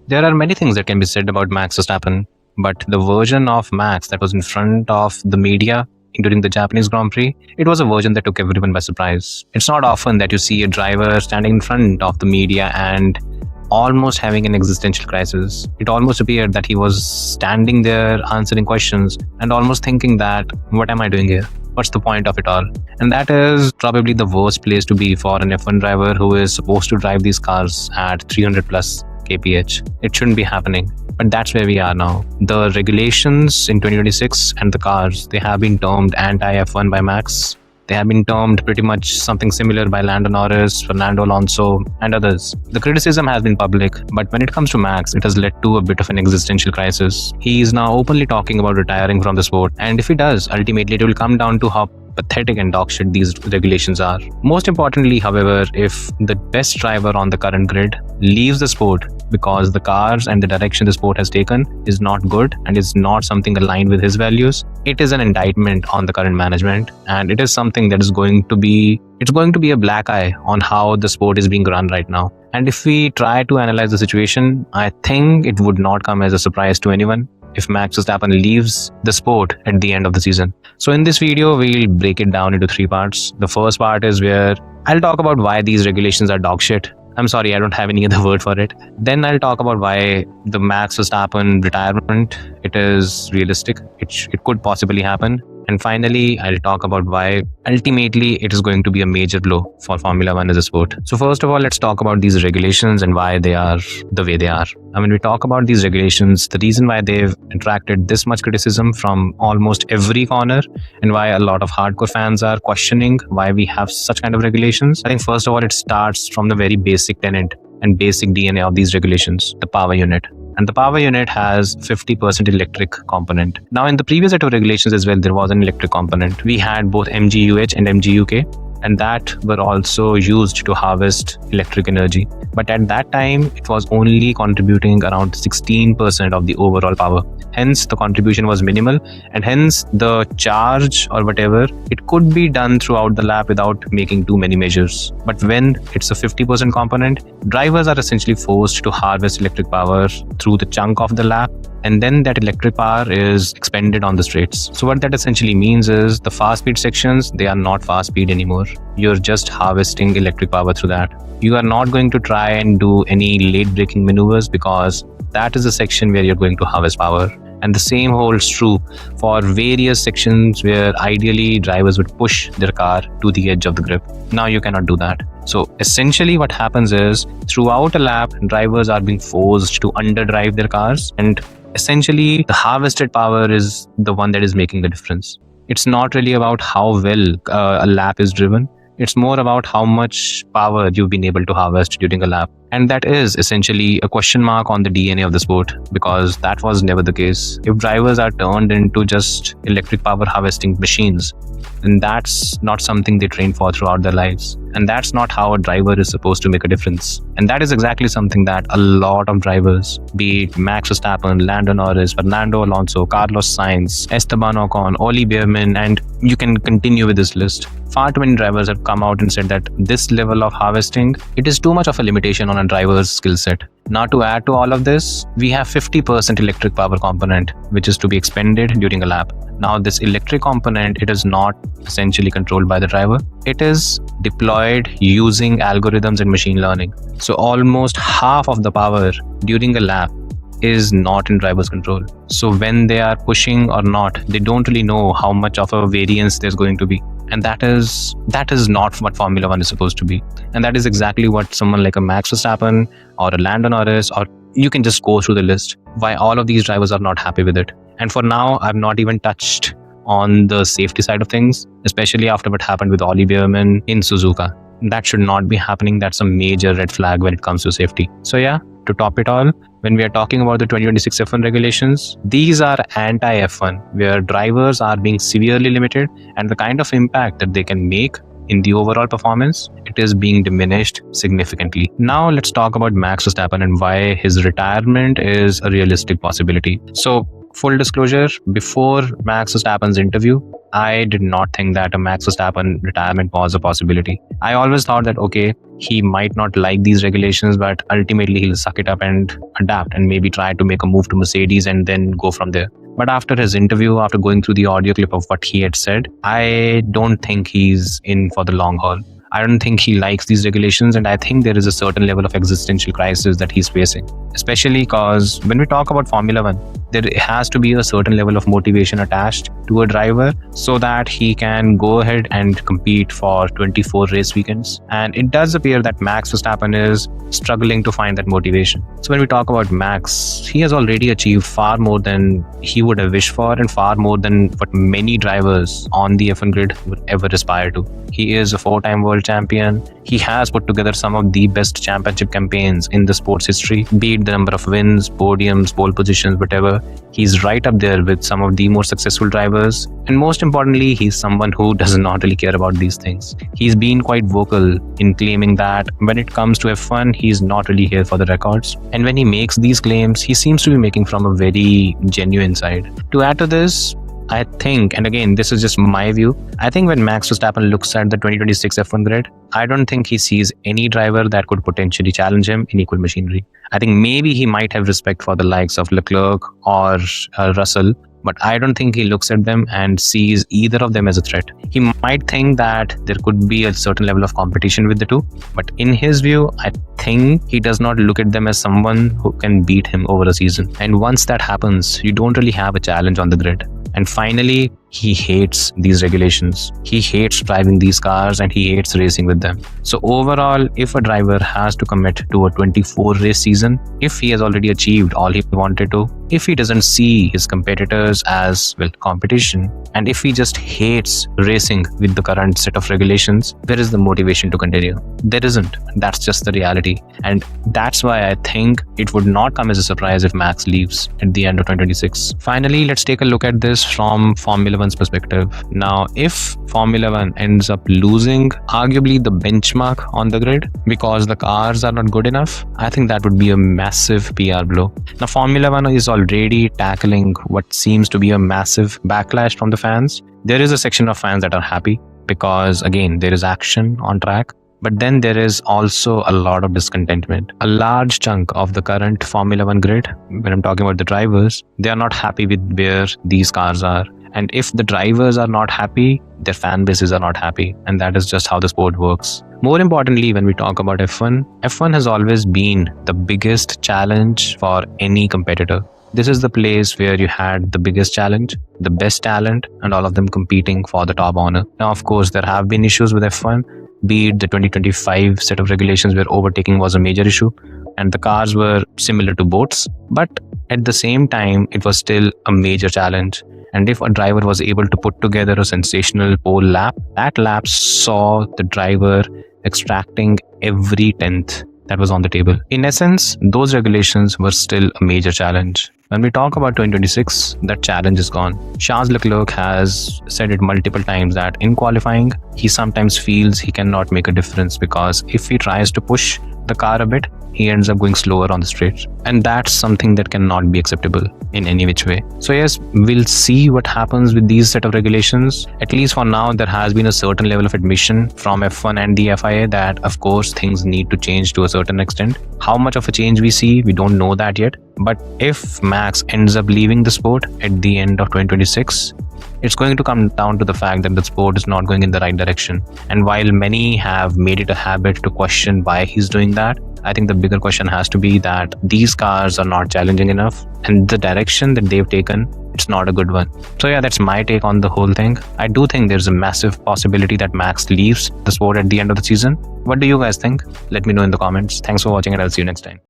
There are many things that can be said about Max Verstappen, but the version of Max that was in front of the media during the Japanese Grand Prix, it was a version that took everyone by surprise. It's not often that you see a driver standing in front of the media and almost having an existential crisis. It almost appeared that he was standing there answering questions and almost thinking that, what am I doing here? What's the point of it all? And that is probably the worst place to be for an F1 driver who is supposed to drive these cars at 300 plus kph. It shouldn't be happening. But that's where we are now. The regulations in 2026 and the cars, they have been termed anti-F1 by Max. They have been termed pretty much something similar by Lando Norris, Fernando Alonso, and others. The criticism has been public, but when it comes to Max, it has led to a bit of an existential crisis. He is now openly talking about retiring from the sport, and if he does, ultimately it will come down to how pathetic and dogshit these regulations are. Most importantly, however, if the best driver on the current grid leaves the sport because the cars and the direction the sport has taken is not good and is not something aligned with his values, it is an indictment on the current management, and it is something that is going to be a black eye on how the sport is being run right now. And if we try to analyze the situation, I think it would not come as a surprise to anyone if Max Verstappen leaves the sport at the end of the season. So in this video, we'll break it down into 3 parts. The first part is where I'll talk about why these regulations are dog shit. I'm sorry, I don't have any other word for it. Then I'll talk about why the Max Verstappen retirement, it is realistic. It could possibly happen. And finally, I'll talk about why ultimately it is going to be a major blow for Formula One as a sport. So first of all, let's talk about these regulations and why they are the way they are. When we talk about these regulations, the reason why they've attracted this much criticism from almost every corner and why a lot of hardcore fans are questioning why we have such kind of regulations, I think first of all, it starts from the very basic tenet and basic DNA of these regulations, the power unit. And the power unit has 50% electric component. Now, in the previous set of regulations as well, there was an electric component. We had both MGUH and MGUK, and that were also used to harvest electric energy. But at that time, it was only contributing around 16% of the overall power. Hence, the contribution was minimal, and hence the charge or whatever, it could be done throughout the lap without making too many measures. But when it's a 50% component, drivers are essentially forced to harvest electric power through the chunk of the lap, and then that electric power is expended on the straights. So what that essentially means is the fast speed sections, they are not fast speed anymore. You're just harvesting electric power through that. You are not going to try and do any late braking maneuvers because that is the section where you're going to harvest power. And the same holds true for various sections where ideally drivers would push their car to the edge of the grip. Now you cannot do that. So essentially what happens is throughout a lap, drivers are being forced to underdrive their cars, and essentially the harvested power is the one that is making the difference. It's not really about how well a lap is driven. It's more about how much power you've been able to harvest during a lap. And that is essentially a question mark on the DNA of the sport, because that was never the case. If drivers are turned into just electric power harvesting machines, then that's not something they train for throughout their lives. And that's not how a driver is supposed to make a difference. And that is exactly something that a lot of drivers, be it Max Verstappen, Lando Norris, Fernando Alonso, Carlos Sainz, Esteban Ocon, Oli Bearman, and you can continue with this list. Far too many drivers have come out and said that this level of harvesting, it is too much of a limitation on a driver's skill set. Now, to add to all of this, we have 50% electric power component, which is to be expended during a lap. Now, this electric component, it is not essentially controlled by the driver. It is deployed using algorithms and machine learning. So almost half of the power during a lap is not in driver's control. So when they are pushing or not, they don't really know how much of a variance there's going to be. And that is not what Formula One is supposed to be. And that is exactly what someone like a Max Verstappen or a Lando Norris, or you can just go through the list, why all of these drivers are not happy with it. And for now, I've not even touched on the safety side of things, especially after what happened with Oli Bearman in Suzuka. That should not be happening. That's a major red flag when it comes to safety. So yeah, to top it all, when we are talking about the 2026 F1 regulations, these are anti-F1, where drivers are being severely limited, and the kind of impact that they can make in the overall performance, it is being diminished significantly. Now let's talk about Max Verstappen and why his retirement is a realistic possibility. So full disclosure, before Max Verstappen's interview, I did not think that a Max Verstappen retirement was a possibility. I always thought that, okay, he might not like these regulations, but ultimately he'll suck it up and adapt and maybe try to make a move to Mercedes and then go from there. But after his interview, after going through the audio clip of what he had said, I don't think he's in for the long haul. I don't think he likes these regulations, and I think there is a certain level of existential crisis that he's facing, especially because when we talk about Formula One, there has to be a certain level of motivation attached to a driver so that he can go ahead and compete for 24 race weekends. And it does appear that Max Verstappen is struggling to find that motivation. So when we talk about Max, he has already achieved far more than he would have wished for and far more than what many drivers on the F1 grid would ever aspire to. He is a 4-time world champion. He has put together some of the best championship campaigns in the sports history, be it the number of wins, podiums, pole positions, whatever. He's right up there with some of the more successful drivers. And most importantly, he's someone who does not really care about these things. He's been quite vocal in claiming that when it comes to F1, he's not really here for the records. And when he makes these claims, he seems to be making from a very genuine side. To add to this, I think, and again, this is just my view, I think when Max Verstappen looks at the 2026 F1 grid, I don't think he sees any driver that could potentially challenge him in equal machinery. I think maybe he might have respect for the likes of Leclerc or Russell, but I don't think he looks at them and sees either of them as a threat. He might think that there could be a certain level of competition with the two, but in his view, I think he does not look at them as someone who can beat him over a season. And once that happens, you don't really have a challenge on the grid. And finally, he hates these regulations. He hates driving these cars and he hates racing with them. So overall, if a driver has to commit to a 24 race season, if he has already achieved all he wanted to, if he doesn't see his competitors as, well, competition, and if he just hates racing with the current set of regulations, where is the motivation to continue? There isn't. That's just the reality. And that's why I think it would not come as a surprise if Max leaves at the end of 2026. Finally, let's take a look at this from Formula One's perspective. Now, if Formula One ends up losing arguably the benchmark on the grid because the cars are not good enough, I think that would be a massive PR blow. Now, Formula One is already tackling what seems to be a massive backlash from the fans. There is a section of fans that are happy because, again, there is action on track. But then there is also a lot of discontentment. A large chunk of the current Formula One grid, when I'm talking about the drivers, they are not happy with where these cars are. And if the drivers are not happy, their fan bases are not happy. And that is just how the sport works. More importantly, when we talk about F1, F1 has always been the biggest challenge for any competitor. This is the place where you had the biggest challenge, the best talent, and all of them competing for the top honor. Now, of course, there have been issues with F1, be it the 2025 set of regulations where overtaking was a major issue and the cars were similar to boats. But at the same time, it was still a major challenge. And if a driver was able to put together a sensational pole lap, that lap saw the driver extracting every tenth that was on the table. In essence, those regulations were still a major challenge. When we talk about 2026, that challenge is gone. Charles Leclerc has said it multiple times that in qualifying, he sometimes feels he cannot make a difference because if he tries to push the car a bit, he ends up going slower on the straight. And that's something that cannot be acceptable in any which way. So yes, we'll see what happens with these set of regulations. At least for now, there has been a certain level of admission from F1 and the FIA that, of course, things need to change to a certain extent. How much of a change we see, we don't know that yet. But if Max ends up leaving the sport at the end of 2026, it's going to come down to the fact that the sport is not going in the right direction. And while many have made it a habit to question why he's doing that, I think the bigger question has to be that these cars are not challenging enough and the direction that they've taken, it's not a good one. So yeah, that's my take on the whole thing. I do think there's a massive possibility that Max leaves the sport at the end of the season. What do you guys think? Let me know in the comments. Thanks for watching and I'll see you next time.